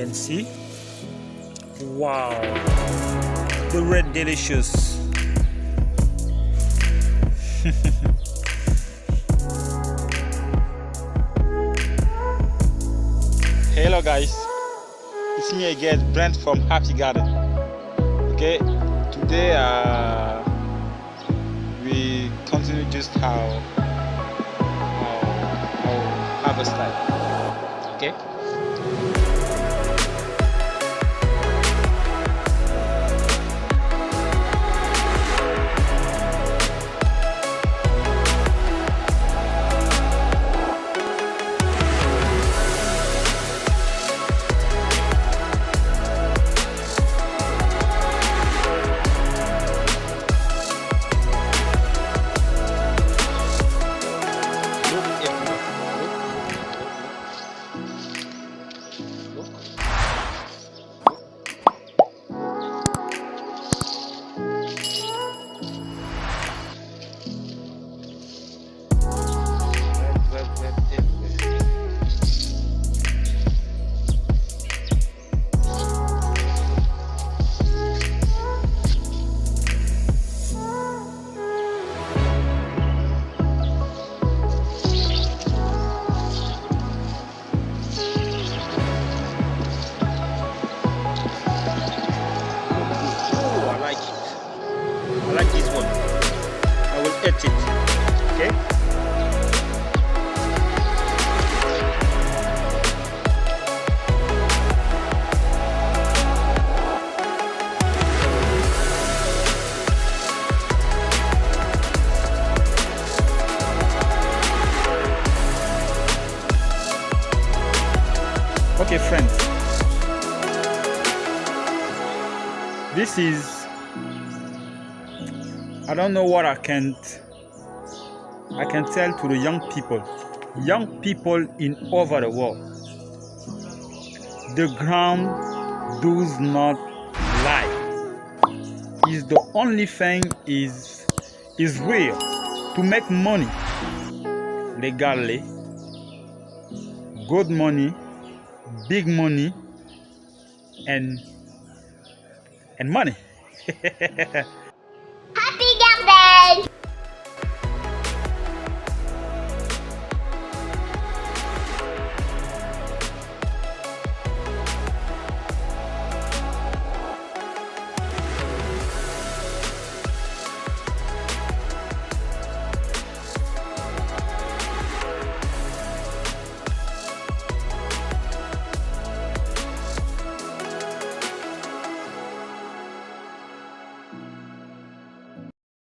can see. Wow, the red delicious. Hello guys, it's me again, Brent from Happy Garden. Okay, today we continue just our harvest time. Okay. I like this one. I will eat it. Okay. Okay, friends. This is, I don't know what I can tell to the young people in over the world. The ground does not lie. Is the only thing is real. To make money legally, good money, big money, and money.